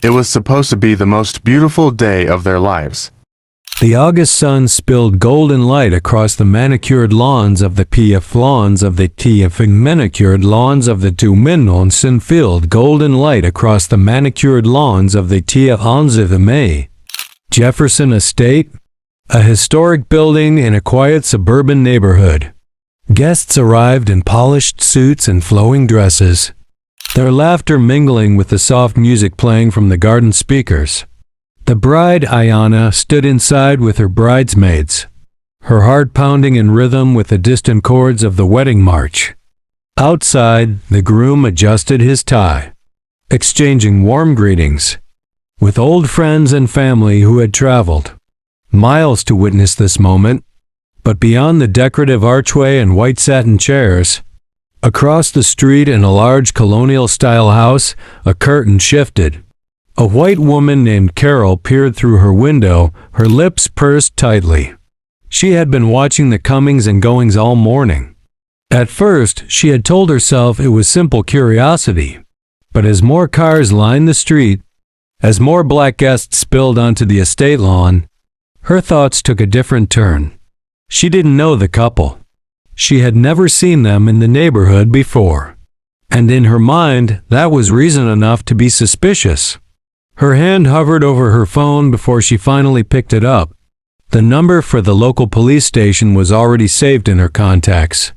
It was supposed to be the most beautiful day of their lives. The August sun spilled golden light across the manicured lawns of the PF lawns of the TF and manicured lawns of the two Minons and filled golden light across the manicured lawns of the TF lawns of the May. Jefferson Estate, a historic building in a quiet suburban neighborhood. Guests arrived in polished suits and flowing dresses, their laughter mingling with the soft music playing from the garden speakers. The bride, Ayanna, stood inside with her bridesmaids, her heart pounding in rhythm with the distant chords of the wedding march. Outside, the groom adjusted his tie, exchanging warm greetings with old friends and family who had traveled miles to witness this moment. But beyond the decorative archway and white satin chairs, across the street in a large colonial-style house, a curtain shifted. A white woman named Carol peered through her window, her lips pursed tightly. She had been watching the comings and goings all morning. At first, she had told herself it was simple curiosity. But as more cars lined the street, as more black guests spilled onto the estate lawn, her thoughts took a different turn. She didn't know the couple. She had never seen them in the neighborhood before. And in her mind, that was reason enough to be suspicious. Her hand hovered over her phone before she finally picked it up. The number for the local police station was already saved in her contacts.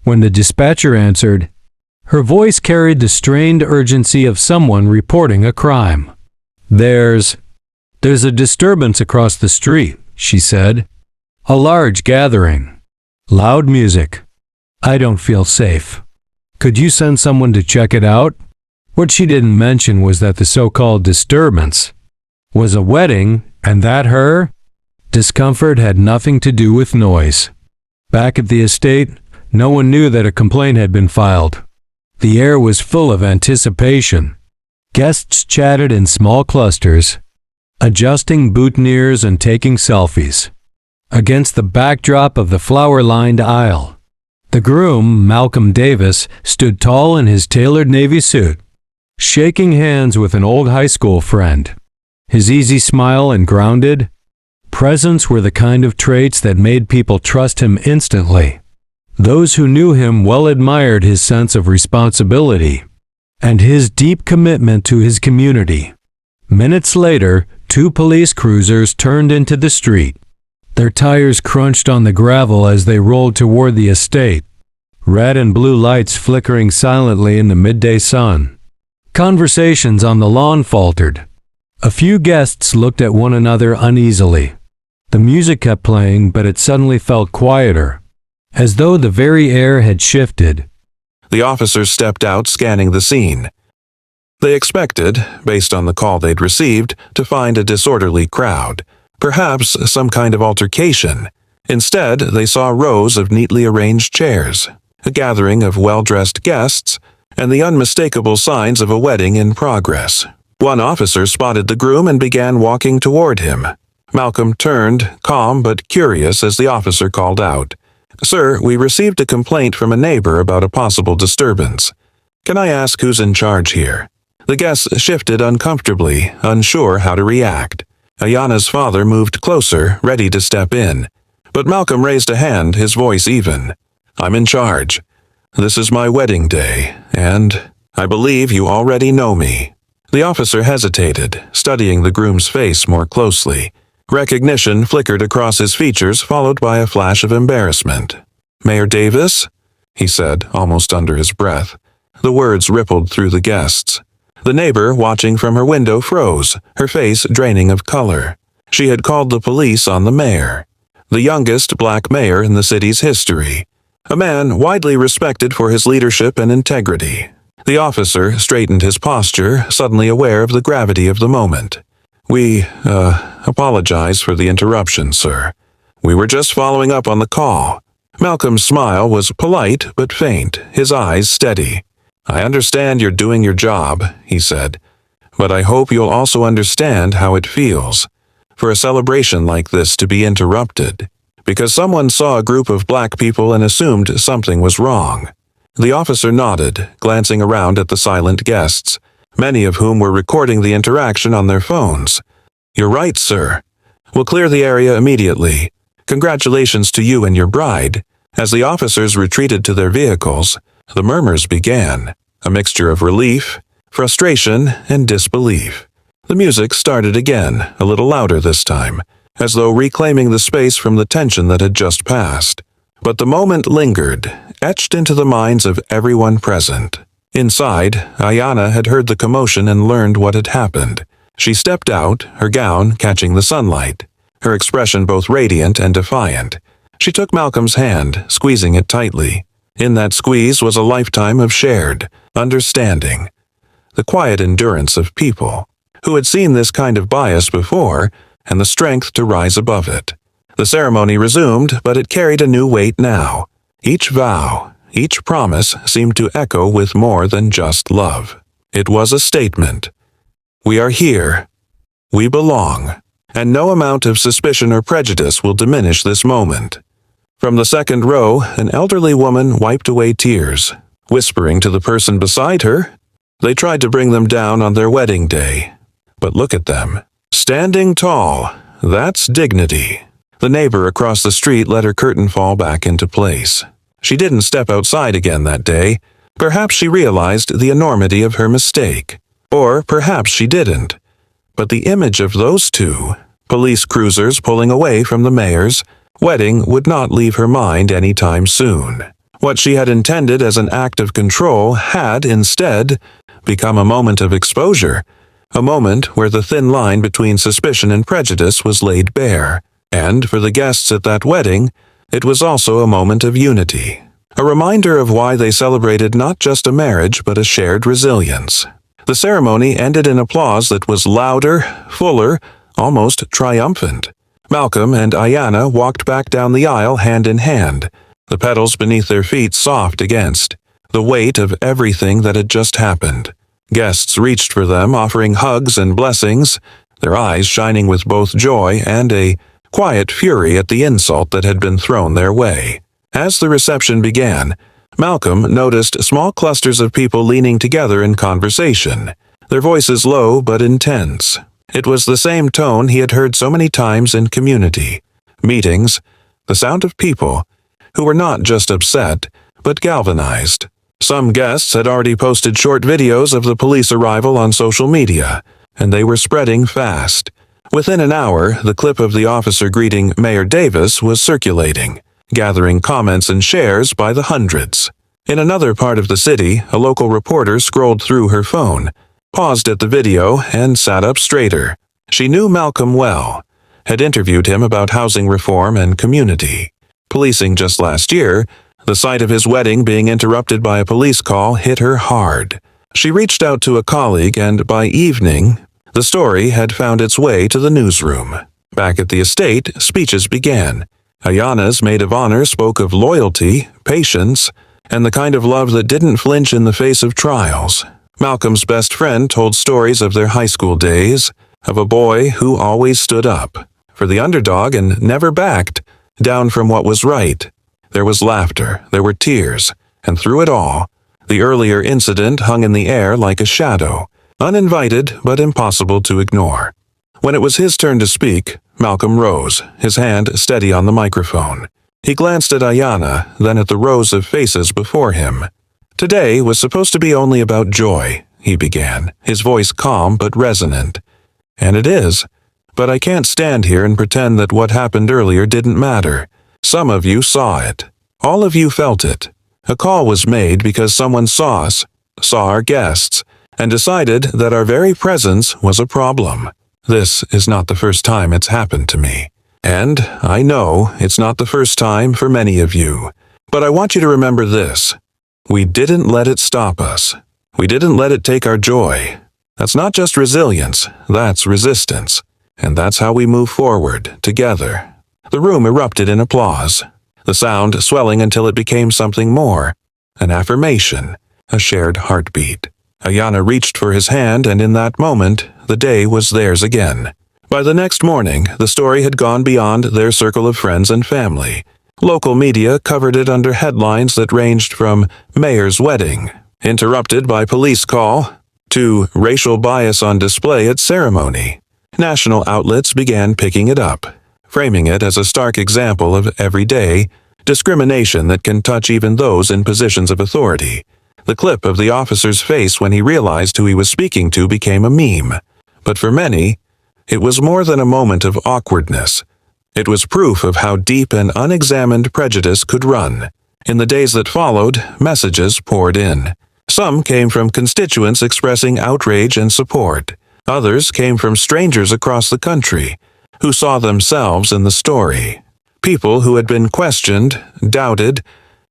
When the dispatcher answered, her voice carried the strained urgency of someone reporting a crime. There's a disturbance across the street, she said. A large gathering. Loud music. I don't feel safe. Could you send someone to check it out? What she didn't mention was that the so-called disturbance was a wedding, and that her discomfort had nothing to do with noise. Back at the estate, no one knew that a complaint had been filed. The air was full of anticipation. Guests chatted in small clusters, adjusting boutonnieres and taking selfies. Against the backdrop of the flower-lined aisle, the groom, Malcolm Davis, stood tall in his tailored navy suit, shaking hands with an old high school friend. His easy smile and grounded presence were the kind of traits that made people trust him instantly. Those who knew him well admired his sense of responsibility and his deep commitment to his community. Minutes later, two police cruisers turned into the street. Their tires crunched on the gravel as they rolled toward the estate, red and blue lights flickering silently in the midday sun. Conversations on the lawn faltered. A few guests looked at one another uneasily. The music kept playing, but it suddenly felt quieter, as though the very air had shifted. The officers stepped out, scanning the scene. They expected, based on the call they'd received, to find a disorderly crowd, perhaps some kind of altercation. Instead, they saw rows of neatly arranged chairs, a gathering of well-dressed guests, and the unmistakable signs of a wedding in progress. One officer spotted the groom and began walking toward him. Malcolm turned, calm but curious, as the officer called out, "Sir, we received a complaint from a neighbor about a possible disturbance. Can I ask who's in charge here?" The guests shifted uncomfortably, unsure how to react. Ayanna's father moved closer, ready to step in. But Malcolm raised a hand, his voice even. "I'm in charge. This is my wedding day, and I believe you already know me." The officer hesitated, studying the groom's face more closely. Recognition flickered across his features, followed by a flash of embarrassment. "Mayor Davis?" he said, almost under his breath. The words rippled through the guests. The neighbor, watching from her window, froze, her face draining of color. She had called the police on the mayor, the youngest black mayor in the city's history, a man widely respected for his leadership and integrity. The officer straightened his posture, suddenly aware of the gravity of the moment. "We, apologize for the interruption, sir. We were just following up on the call." Malcolm's smile was polite but faint, his eyes steady. "I understand you're doing your job," he said, "but I hope you'll also understand how it feels for a celebration like this to be interrupted, because someone saw a group of black people and assumed something was wrong." The officer nodded, glancing around at the silent guests. many of whom were recording the interaction on their phones. "You're right, sir. We'll clear the area immediately. Congratulations to you and your bride." As the officers retreated to their vehicles, the murmurs began, a mixture of relief, frustration, and disbelief. The music started again, a little louder this time, as though reclaiming the space from the tension that had just passed. But the moment lingered, etched into the minds of everyone present. Inside, Ayanna had heard the commotion and learned what had happened. She stepped out, her gown catching the sunlight, her expression both radiant and defiant. She took Malcolm's hand, squeezing it tightly. In that squeeze was a lifetime of shared understanding, the quiet endurance of people who had seen this kind of bias before, and the strength to rise above it. The ceremony resumed, but it carried a new weight now. Each vow, each promise seemed to echo with more than just love. It was a statement. We are here. We belong. And no amount of suspicion or prejudice will diminish this moment. From the second row, an elderly woman wiped away tears, whispering to the person beside her. They tried to bring them down on their wedding day. But look at them. Standing tall. That's dignity. The neighbor across the street let her curtain fall back into place. She didn't step outside again that day. Perhaps she realized the enormity of her mistake. Or perhaps she didn't. But the image of those two, police cruisers pulling away from the mayor's wedding, would not leave her mind any time soon. What she had intended as an act of control had, instead, become a moment of exposure, a moment where the thin line between suspicion and prejudice was laid bare. And for the guests at that wedding, it was also a moment of unity, a reminder of why they celebrated not just a marriage but a shared resilience. The ceremony ended in applause that was louder, fuller, almost triumphant. Malcolm and Ayanna walked back down the aisle hand in hand, the petals beneath their feet soft against the weight of everything that had just happened. Guests reached for them, offering hugs and blessings, their eyes shining with both joy and a quiet fury at the insult that had been thrown their way. As the reception began, Malcolm noticed small clusters of people leaning together in conversation, their voices low but intense. It was the same tone he had heard so many times in community meetings, the sound of people who were not just upset, but galvanized. Some guests had already posted short videos of the police arrival on social media, and they were spreading fast. Within an hour, the clip of the officer greeting Mayor Davis was circulating, gathering comments and shares by the hundreds. In another part of the city, a local reporter scrolled through her phone, paused at the video, and sat up straighter. She knew Malcolm well, had interviewed him about housing reform and community policing just last year. The sight of his wedding being interrupted by a police call hit her hard. She reached out to a colleague, and by evening, the story had found its way to the newsroom. Back at the estate, speeches began. Ayanna's maid of honor spoke of loyalty, patience, and the kind of love that didn't flinch in the face of trials. Malcolm's best friend told stories of their high school days, of a boy who always stood up for the underdog and never backed down from what was right. There was laughter, there were tears, and through it all, the earlier incident hung in the air like a shadow, uninvited but impossible to ignore. When it was his turn to speak, Malcolm rose, his hand steady on the microphone. He glanced at Ayanna, then at the rows of faces before him. Today was supposed to be only about joy, he began, his voice calm but resonant. And it is, but I can't stand here and pretend that what happened earlier didn't matter. Some of you saw it. All of you felt it. A call was made because someone saw us, saw our guests, and decided that our very presence was a problem. This is not the first time it's happened to me. And I know it's not the first time for many of you. But I want you to remember this. We didn't let it stop us. We didn't let it take our joy. That's not just resilience, that's resistance. And that's how we move forward, together. The room erupted in applause, the sound swelling until it became something more, an affirmation, a shared heartbeat. Ayanna reached for his hand, and in that moment, the day was theirs again. By the next morning, the story had gone beyond their circle of friends and family. Local media covered it under headlines that ranged from Mayor's Wedding, interrupted by police call, to racial bias on display at ceremony. National outlets began picking it up, framing it as a stark example of everyday discrimination that can touch even those in positions of authority. The clip of the officer's face when he realized who he was speaking to became a meme. But for many, it was more than a moment of awkwardness. It was proof of how deep an unexamined prejudice could run. In the days that followed, messages poured in. Some came from constituents expressing outrage and support. Others came from strangers across the country who saw themselves in the story. People who had been questioned, doubted,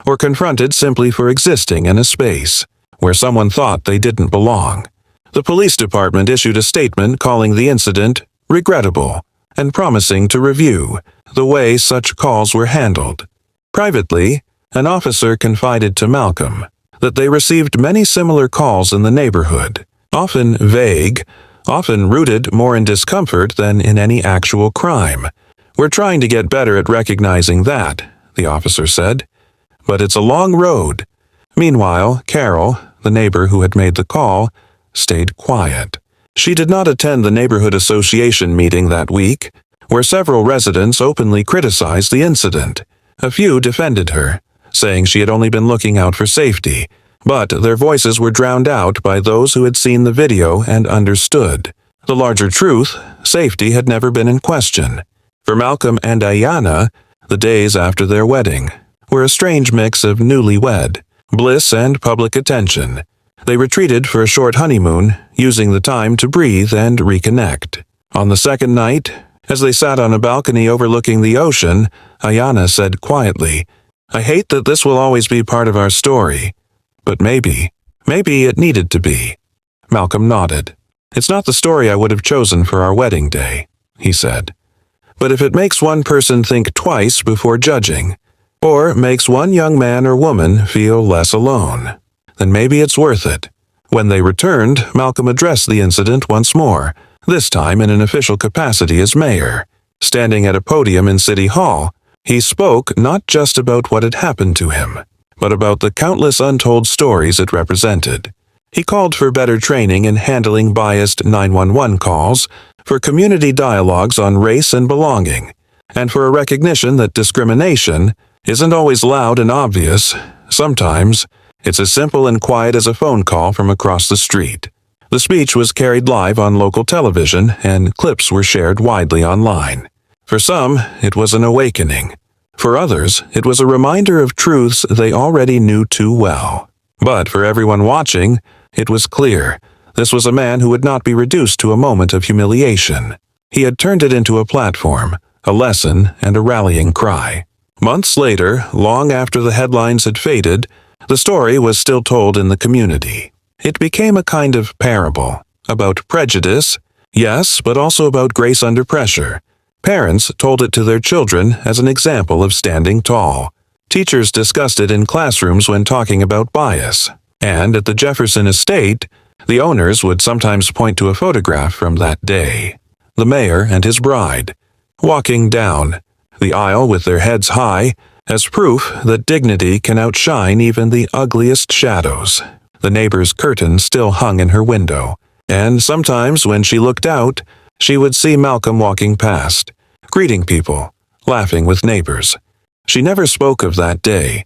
or confronted simply for existing in a space where someone thought they didn't belong. The police department issued a statement calling the incident regrettable and promising to review the way such calls were handled. Privately, an officer confided to Malcolm that they received many similar calls in the neighborhood, often vague, often rooted more in discomfort than in any actual crime. "We're trying to get better at recognizing that," the officer said, "but it's a long road." Meanwhile, Carol, the neighbor who had made the call, stayed quiet. She did not attend the neighborhood association meeting that week, where several residents openly criticized the incident. A few defended her, saying she had only been looking out for safety, but their voices were drowned out by those who had seen the video and understood. The larger truth, safety had never been in question. For Malcolm and Ayanna, the days after their wedding were a strange mix of newlywed bliss and public attention. They retreated for a short honeymoon, using the time to breathe and reconnect. On the second night, as they sat on a balcony overlooking the ocean, Ayanna said quietly, "I hate that this will always be part of our story, but maybe it needed to be." Malcolm nodded. "It's not the story I would have chosen for our wedding day," he said. "But if it makes one person think twice before judging, or makes one young man or woman feel less alone, then maybe it's worth it." When they returned, Malcolm addressed the incident once more, this time in an official capacity as mayor. Standing at a podium in City Hall, he spoke not just about what had happened to him, but about the countless untold stories it represented. He called for better training in handling biased 911 calls, for community dialogues on race and belonging, and for a recognition that discrimination isn't always loud and obvious. Sometimes, it's as simple and quiet as a phone call from across the street. The speech was carried live on local television, and clips were shared widely online. For some, it was an awakening. For others, it was a reminder of truths they already knew too well. But for everyone watching, it was clear this was a man who would not be reduced to a moment of humiliation. He had turned it into a platform, a lesson, and a rallying cry. Months later, long after the headlines had faded, the story was still told in the community. It became a kind of parable, about prejudice, yes, but also about grace under pressure. Parents told it to their children as an example of standing tall. Teachers discussed it in classrooms when talking about bias. And at the Jefferson estate, the owners would sometimes point to a photograph from that day. The mayor and his bride, walking down the aisle with their heads high, as proof that dignity can outshine even the ugliest shadows. The neighbor's curtain still hung in her window, and sometimes when she looked out, she would see Malcolm walking past, greeting people, laughing with neighbors. She never spoke of that day,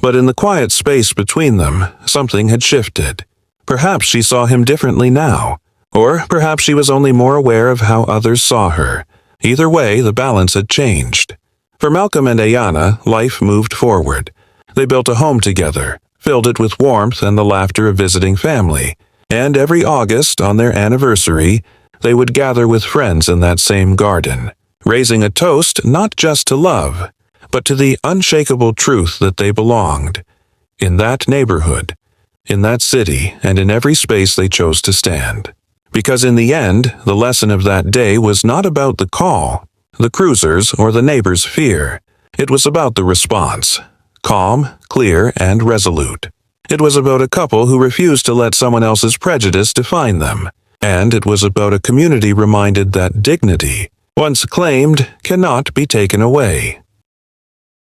but in the quiet space between them, something had shifted. Perhaps she saw him differently now, or perhaps she was only more aware of how others saw her. Either way, the balance had changed. For Malcolm and Ayanna, life moved forward. They built a home together, filled it with warmth and the laughter of visiting family, and every August, on their anniversary, they would gather with friends in that same garden, raising a toast not just to love, but to the unshakable truth that they belonged. In that neighborhood, in that city, and in every space they chose to stand. Because in the end, the lesson of that day was not about the call, the cruisers, or the neighbor's fear. It was about the response, calm, clear, and resolute. It was about a couple who refused to let someone else's prejudice define them. And it was about a community reminded that dignity, once claimed, cannot be taken away.